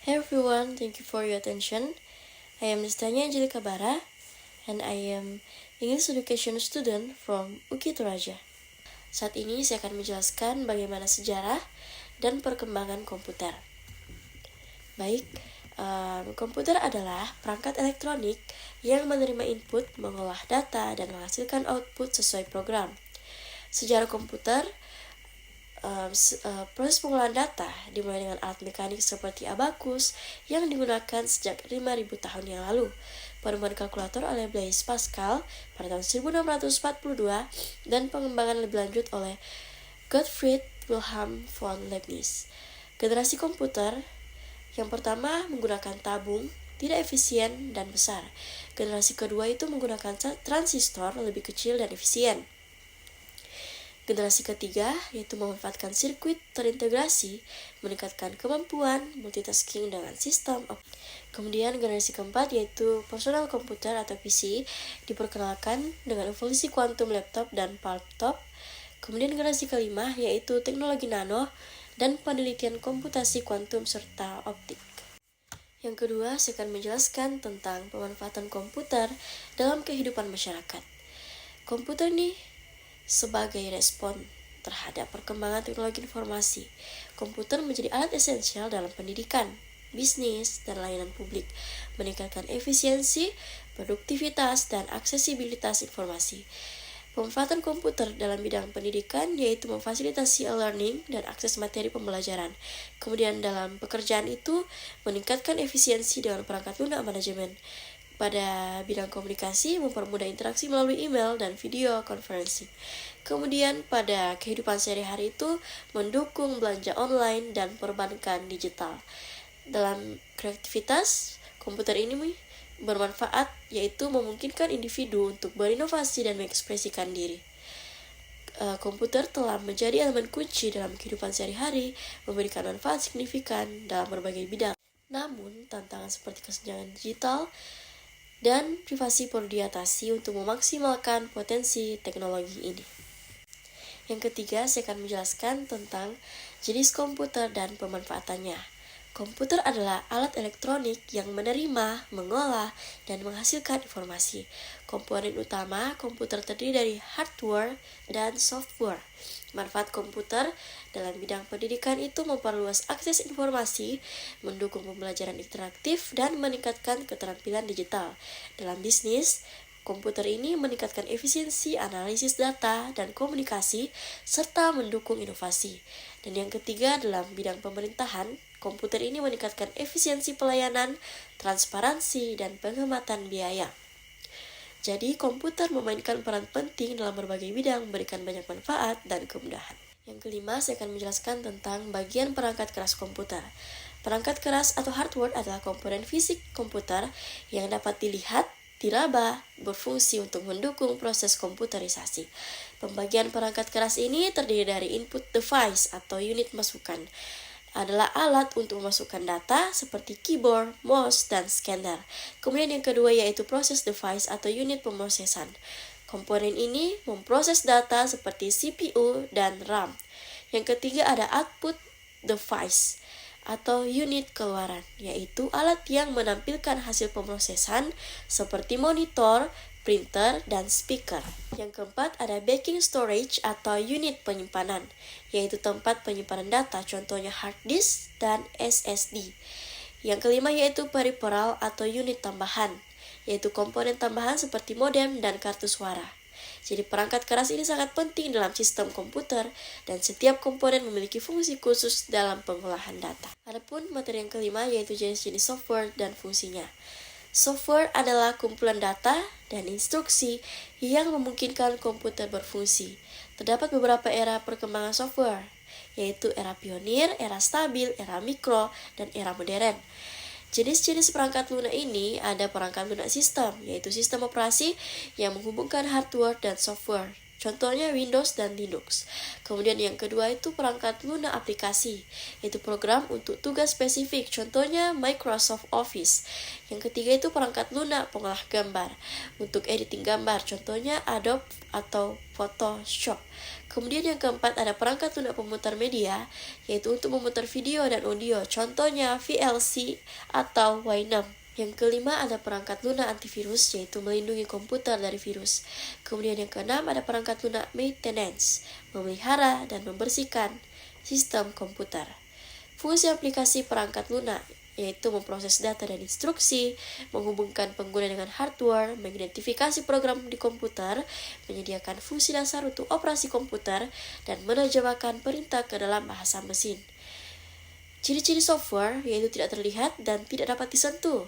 Hey everyone, thank you for your attention. I am Destanya Angelika Bara, and I am English Education student from UKI Toraja. Saat ini saya akan menjelaskan bagaimana sejarah dan perkembangan komputer. Baik, komputer adalah perangkat elektronik yang menerima input, mengolah data, dan menghasilkan output sesuai program. Sejarah komputer, proses pengolahan data dimulai dengan alat mekanik seperti abakus yang digunakan sejak 5.000 tahun yang lalu. Penemuan kalkulator oleh Blaise Pascal pada tahun 1642 dan pengembangan lebih lanjut oleh Gottfried Wilhelm von Leibniz. Generasi komputer yang pertama menggunakan tabung, tidak efisien dan besar. Generasi kedua itu menggunakan transistor lebih kecil dan efisien. Generasi ketiga yaitu memanfaatkan sirkuit terintegrasi, meningkatkan kemampuan multitasking dengan sistem optik. Kemudian generasi keempat yaitu personal computer atau PC, diperkenalkan dengan evolusi kuantum laptop dan palmtop. Kemudian generasi kelima yaitu teknologi nano dan penelitian komputasi kuantum serta optik. Yang kedua, saya akan menjelaskan tentang pemanfaatan komputer dalam kehidupan masyarakat. Komputer nih sebagai respon terhadap perkembangan teknologi informasi, komputer menjadi alat esensial dalam pendidikan, bisnis, dan layanan publik, meningkatkan efisiensi, produktivitas, dan aksesibilitas informasi. Pemanfaatan komputer dalam bidang pendidikan yaitu memfasilitasi e-learning dan akses materi pembelajaran. Kemudian dalam pekerjaan itu meningkatkan efisiensi dengan perangkat lunak manajemen. Pada bidang komunikasi, mempermudah interaksi melalui email dan video conferencing. Kemudian pada kehidupan sehari-hari itu mendukung belanja online dan perbankan digital. Dalam kreativitas, komputer ini bermanfaat yaitu memungkinkan individu untuk berinovasi dan mengekspresikan diri. Komputer telah menjadi elemen kunci dalam kehidupan sehari-hari, memberikan manfaat signifikan dalam berbagai bidang. Namun, tantangan seperti kesenjangan digital dan privasi perlu diatasi untuk memaksimalkan potensi teknologi ini. Yang ketiga, saya akan menjelaskan tentang jenis komputer dan pemanfaatannya. Komputer adalah alat elektronik yang menerima, mengolah, dan menghasilkan informasi. Komponen utama komputer terdiri dari hardware dan software. Manfaat komputer dalam bidang pendidikan itu memperluas akses informasi, mendukung pembelajaran interaktif, dan meningkatkan keterampilan digital. Dalam bisnis, komputer ini meningkatkan efisiensi analisis data dan komunikasi, serta mendukung inovasi. Dan yang ketiga, dalam bidang pemerintahan, komputer ini meningkatkan efisiensi pelayanan, transparansi, dan penghematan biaya. Jadi, komputer memainkan peran penting dalam berbagai bidang, memberikan banyak manfaat dan kemudahan. Yang kelima, saya akan menjelaskan tentang bagian perangkat keras komputer. Perangkat keras atau hardware adalah komponen fisik komputer yang dapat dilihat, diraba, berfungsi untuk mendukung proses komputerisasi. Pembagian perangkat keras ini terdiri dari input device atau unit masukan. Adalah alat untuk memasukkan data seperti keyboard, mouse, dan scanner. Kemudian yang kedua yaitu process device atau unit pemrosesan. Komponen ini memproses data seperti CPU dan RAM. Yang ketiga ada output device atau unit keluaran, yaitu alat yang menampilkan hasil pemrosesan seperti monitor, printer, dan speaker. Yang keempat ada backing storage atau unit penyimpanan, yaitu tempat penyimpanan data, contohnya hard disk dan SSD. Yang kelima yaitu peripheral atau unit tambahan, yaitu komponen tambahan seperti modem dan kartu suara. Jadi perangkat keras ini sangat penting dalam sistem komputer dan setiap komponen memiliki fungsi khusus dalam pengolahan data. Adapun materi yang kelima yaitu jenis-jenis software dan fungsinya. Software adalah kumpulan data dan instruksi yang memungkinkan komputer berfungsi. Terdapat beberapa era perkembangan software, yaitu era pionir, era stabil, era mikro, dan era modern. Jenis-jenis perangkat lunak ini ada perangkat lunak sistem, yaitu sistem operasi yang menghubungkan hardware dan software. Contohnya Windows dan Linux. Kemudian yang kedua itu perangkat lunak aplikasi, yaitu program untuk tugas spesifik, contohnya Microsoft Office. Yang ketiga itu perangkat lunak pengolah gambar, untuk editing gambar, contohnya Adobe atau Photoshop. Kemudian yang keempat ada perangkat lunak pemutar media, yaitu untuk memutar video dan audio, contohnya VLC atau Winamp. Yang kelima ada perangkat lunak antivirus, yaitu melindungi komputer dari virus. Kemudian yang keenam ada perangkat lunak maintenance, memelihara dan membersihkan sistem komputer. Fungsi aplikasi perangkat lunak yaitu memproses data dan instruksi, menghubungkan pengguna dengan hardware, mengidentifikasi program di komputer, menyediakan fungsi dasar untuk operasi komputer, dan menerjemahkan perintah ke dalam bahasa mesin. Ciri-ciri software yaitu tidak terlihat dan tidak dapat disentuh,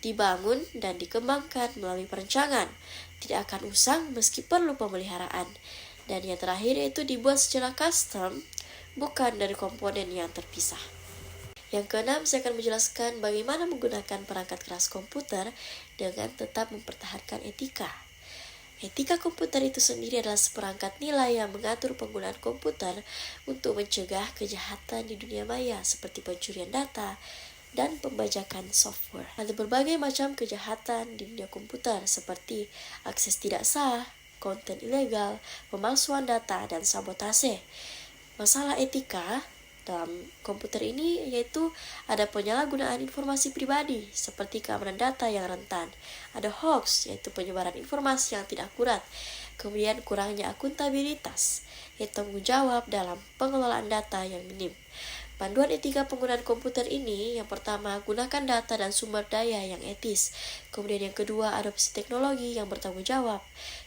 dibangun dan dikembangkan melalui perencanaan, tidak akan usang meski perlu pemeliharaan, dan yang terakhir yaitu dibuat secara custom, bukan dari komponen yang terpisah. Yang keenam, saya akan menjelaskan bagaimana menggunakan perangkat keras komputer dengan tetap mempertahankan etika. Etika komputer itu sendiri adalah seperangkat nilai yang mengatur penggunaan komputer untuk mencegah kejahatan di dunia maya seperti pencurian data dan pembajakan software. Ada berbagai macam kejahatan di dunia komputer seperti akses tidak sah, konten ilegal, pemalsuan data, dan sabotase. Masalah etika dalam komputer ini yaitu ada penyalahgunaan informasi pribadi seperti keamanan data yang rentan, ada hoax yaitu penyebaran informasi yang tidak akurat, kemudian kurangnya akuntabilitas yaitu tanggung jawab dalam pengelolaan data yang minim. Panduan etika penggunaan komputer ini, yang pertama, gunakan data dan sumber daya yang etis. Kemudian yang kedua, adopsi teknologi yang bertanggung jawab.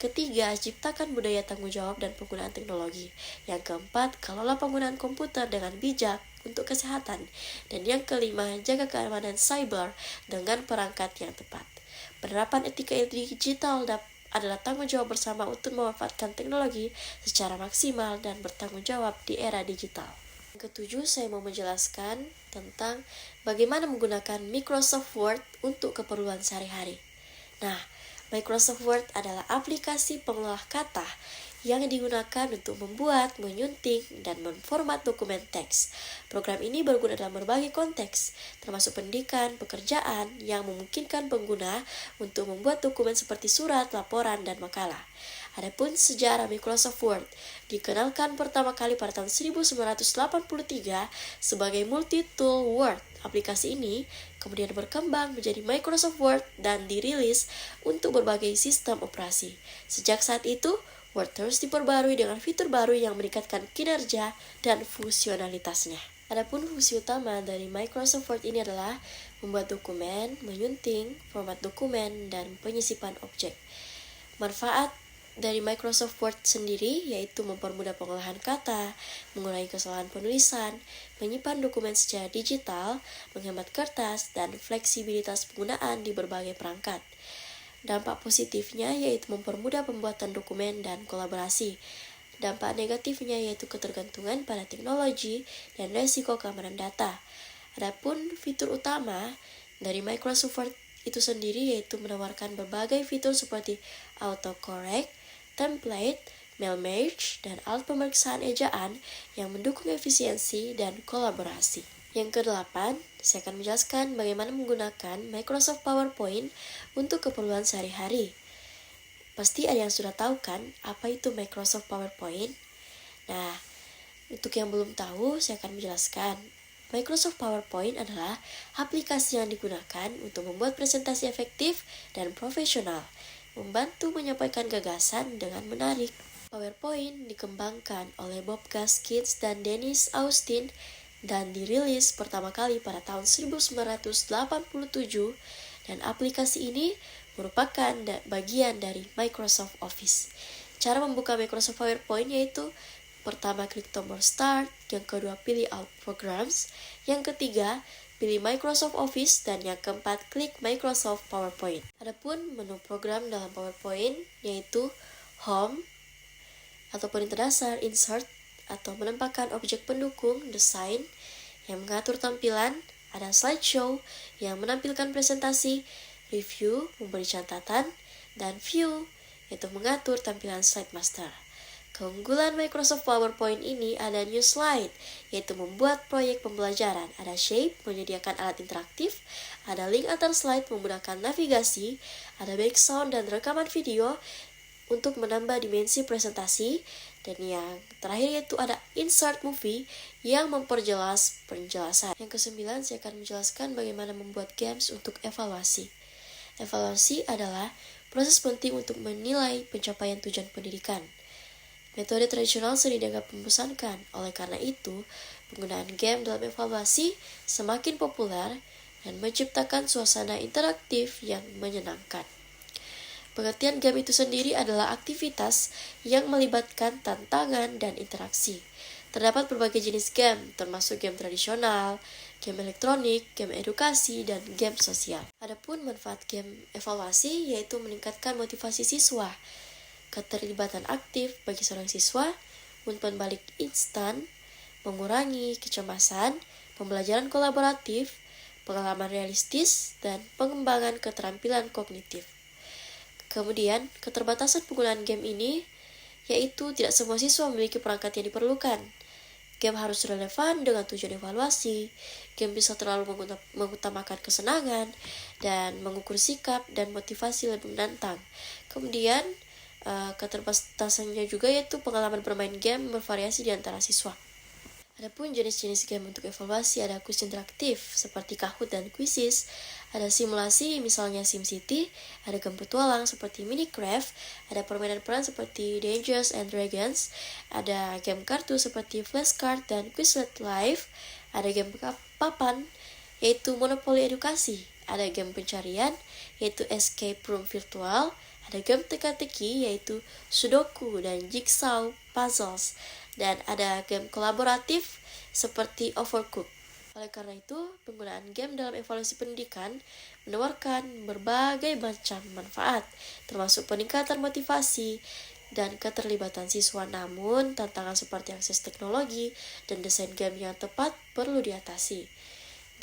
Ketiga, ciptakan budaya tanggung jawab dan penggunaan teknologi. Yang keempat, kelola penggunaan komputer dengan bijak untuk kesehatan. Dan yang kelima, jaga keamanan cyber dengan perangkat yang tepat. Penerapan etika digital adalah tanggung jawab bersama untuk memanfaatkan teknologi secara maksimal dan bertanggung jawab di era digital. Yang ketujuh, saya mau menjelaskan tentang bagaimana menggunakan Microsoft Word untuk keperluan sehari-hari. Nah, Microsoft Word adalah aplikasi pengolah kata yang digunakan untuk membuat, menyunting, dan memformat dokumen teks. Program ini berguna dalam berbagai konteks, termasuk pendidikan, pekerjaan, yang memungkinkan pengguna untuk membuat dokumen seperti surat, laporan, dan makalah. Adapun sejarah Microsoft Word, dikenalkan pertama kali pada tahun 1983 sebagai multi-tool Word. Aplikasi ini kemudian berkembang menjadi Microsoft Word dan dirilis untuk berbagai sistem operasi. Sejak saat itu, Word terus diperbarui dengan fitur baru yang meningkatkan kinerja dan fungsionalitasnya. Adapun fungsi utama dari Microsoft Word ini adalah membuat dokumen, menyunting, format dokumen, dan penyisipan objek. Manfaat dari Microsoft Word sendiri yaitu mempermudah pengolahan kata, mengurangi kesalahan penulisan, menyimpan dokumen secara digital, menghemat kertas, dan fleksibilitas penggunaan di berbagai perangkat. Dampak positifnya yaitu mempermudah pembuatan dokumen dan kolaborasi. Dampak negatifnya yaitu ketergantungan pada teknologi dan resiko keamanan data. Adapun fitur utama dari Microsoft Word itu sendiri yaitu menawarkan berbagai fitur seperti autocorrect, template, mail merge, dan alat pemeriksaan ejaan yang mendukung efisiensi dan kolaborasi. Yang kedelapan, saya akan menjelaskan bagaimana menggunakan Microsoft PowerPoint untuk keperluan sehari-hari. Pasti ada yang sudah tahu kan apa itu Microsoft PowerPoint? Nah, untuk yang belum tahu, saya akan menjelaskan. Microsoft PowerPoint adalah aplikasi yang digunakan untuk membuat presentasi efektif dan profesional, membantu menyampaikan gagasan dengan menarik. PowerPoint dikembangkan oleh Bob Gaskins dan Dennis Austin dan dirilis pertama kali pada tahun 1987, dan aplikasi ini merupakan bagian dari Microsoft Office. Cara membuka Microsoft PowerPoint yaitu pertama klik tombol Start, yang kedua pilih All Programs, yang ketiga pilih Microsoft Office, dan yang keempat klik Microsoft PowerPoint. Adapun menu program dalam PowerPoint yaitu Home atau perintah dasar, Insert atau menempatkan objek pendukung, Design yang mengatur tampilan, ada Slideshow yang menampilkan presentasi, Review memberi catatan, dan View yaitu mengatur tampilan slide master. Keunggulan Microsoft PowerPoint ini ada new slide, yaitu membuat proyek pembelajaran. Ada shape, menyediakan alat interaktif, ada link antar slide memudahkan navigasi, ada background dan rekaman video untuk menambah dimensi presentasi, dan yang terakhir yaitu ada insert movie yang memperjelas penjelasan. Yang kesembilan, saya akan menjelaskan bagaimana membuat games untuk evaluasi. Evaluasi adalah proses penting untuk menilai pencapaian tujuan pendidikan. Metode tradisional sering dianggap membosankan, oleh karena itu, penggunaan game dalam evaluasi semakin populer dan menciptakan suasana interaktif yang menyenangkan. Pengertian game itu sendiri adalah aktivitas yang melibatkan tantangan dan interaksi. Terdapat berbagai jenis game, termasuk game tradisional, game elektronik, game edukasi, dan game sosial. Adapun manfaat game evaluasi yaitu meningkatkan motivasi siswa, keterlibatan aktif bagi seorang siswa, umpan balik instan, mengurangi kecemasan, pembelajaran kolaboratif, pengalaman realistis, dan pengembangan keterampilan kognitif. Kemudian, keterbatasan penggunaan game ini yaitu tidak semua siswa memiliki perangkat yang diperlukan. Game harus relevan dengan tujuan evaluasi, game bisa terlalu mengutamakan kesenangan, dan mengukur sikap dan motivasi lebih menantang. Kemudian, keterbatasannya juga yaitu pengalaman bermain game bervariasi di antara siswa. Adapun jenis-jenis game untuk evaluasi ada kuis interaktif seperti Kahoot dan Quizizz, ada simulasi misalnya SimCity, ada game petualang seperti Minecraft, ada permainan peran seperti Dungeons and Dragons, ada game kartu seperti Flashcard dan Quizlet Live, ada game papan yaitu Monopoly Edukasi, ada game pencarian yaitu Escape Room Virtual, ada game teka-teki yaitu Sudoku dan Jigsaw Puzzles, dan ada game kolaboratif seperti Overcooked. Oleh karena itu, penggunaan game dalam evaluasi pendidikan menawarkan berbagai macam manfaat, termasuk peningkatan motivasi dan keterlibatan siswa. Namun, tantangan seperti akses teknologi dan desain game yang tepat perlu diatasi.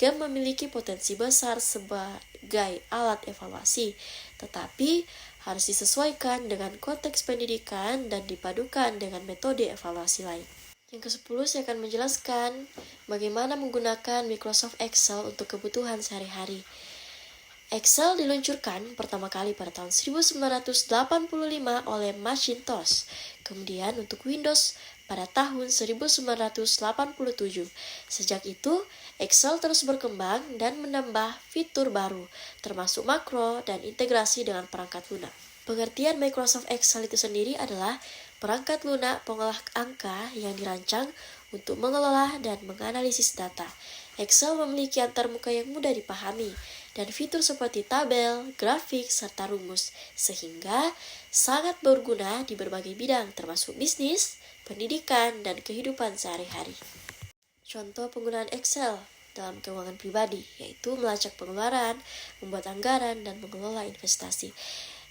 Game memiliki potensi besar sebagai alat evaluasi, tetapi harus disesuaikan dengan konteks pendidikan dan dipadukan dengan metode evaluasi lain. Yang ke-10, saya akan menjelaskan bagaimana menggunakan Microsoft Excel untuk kebutuhan sehari-hari. Excel diluncurkan pertama kali pada tahun 1985 oleh Macintosh, kemudian untuk Windows pada tahun 1987. Sejak itu, Excel terus berkembang dan menambah fitur baru, termasuk makro dan integrasi dengan perangkat lunak. Pengertian Microsoft Excel itu sendiri adalah perangkat lunak pengolah angka yang dirancang untuk mengelola dan menganalisis data. Excel memiliki antarmuka yang mudah dipahami dan fitur seperti tabel, grafik, serta rumus, sehingga sangat berguna di berbagai bidang termasuk bisnis, pendidikan, dan kehidupan sehari-hari. Contoh penggunaan Excel dalam keuangan pribadi, yaitu melacak pengeluaran, membuat anggaran, dan mengelola investasi.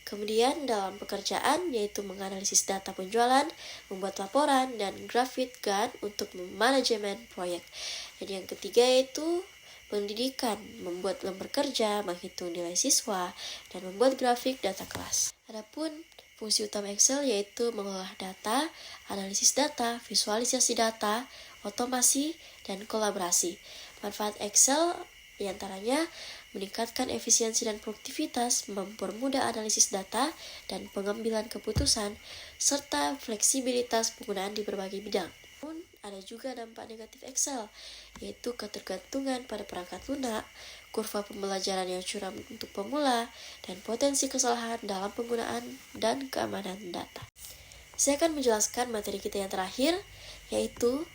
Kemudian dalam pekerjaan, yaitu menganalisis data penjualan, membuat laporan, dan grafik guide untuk manajemen proyek. Dan yang ketiga yaitu pendidikan, membuat lembar kerja, menghitung nilai siswa, dan membuat grafik data kelas. Adapun fungsi utama Excel yaitu mengolah data, analisis data, visualisasi data, otomasi, dan kolaborasi. Manfaat Excel diantaranya meningkatkan efisiensi dan produktivitas, mempermudah analisis data dan pengambilan keputusan, serta fleksibilitas penggunaan di berbagai bidang. Namun, ada juga dampak negatif Excel, yaitu ketergantungan pada perangkat lunak, kurva pembelajaran yang curam untuk pemula, dan potensi kesalahan dalam penggunaan dan keamanan data. Saya akan menjelaskan materi kita yang terakhir, yaitu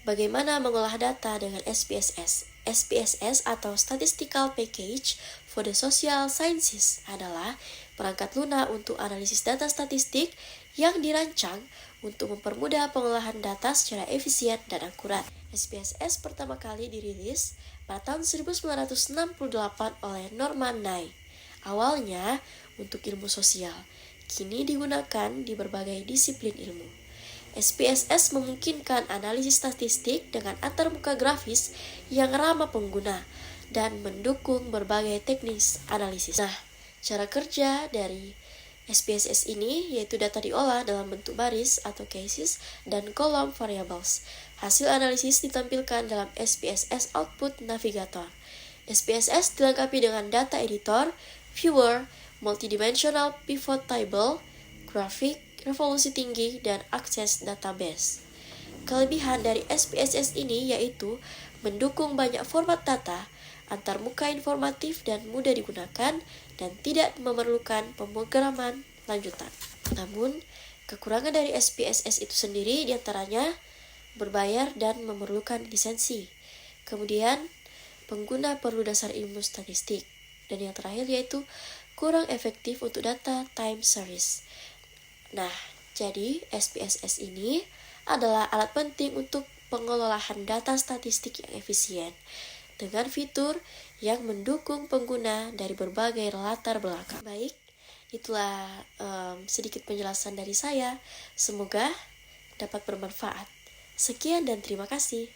bagaimana mengolah data dengan SPSS. SPSS atau Statistical Package for the Social Sciences adalah perangkat lunak untuk analisis data statistik yang dirancang untuk mempermudah pengolahan data secara efisien dan akurat. SPSS pertama kali dirilis pada tahun 1968 oleh Norman Nye. Awalnya untuk ilmu sosial, kini digunakan di berbagai disiplin ilmu. SPSS memungkinkan analisis statistik dengan antarmuka grafis yang ramah pengguna dan mendukung berbagai teknis analisis. Nah, cara kerja dari SPSS ini yaitu data diolah dalam bentuk baris atau cases dan kolom variables. Hasil analisis ditampilkan dalam SPSS Output Navigator. SPSS dilengkapi dengan data editor, viewer, multidimensional pivot table, grafik, resolusi tinggi, dan akses database. Kelebihan dari SPSS ini yaitu mendukung banyak format data, antarmuka informatif dan mudah digunakan, dan tidak memerlukan pemrograman lanjutan. Namun, kekurangan dari SPSS itu sendiri diantaranya berbayar dan memerlukan lisensi. Kemudian, pengguna perlu dasar ilmu statistik. Dan yang terakhir yaitu kurang efektif untuk data time series. Nah, jadi SPSS ini adalah alat penting untuk pengelolaan data statistik yang efisien dengan fitur yang mendukung pengguna dari berbagai latar belakang. Baik, itulah sedikit penjelasan dari saya. Semoga dapat bermanfaat. Sekian dan terima kasih.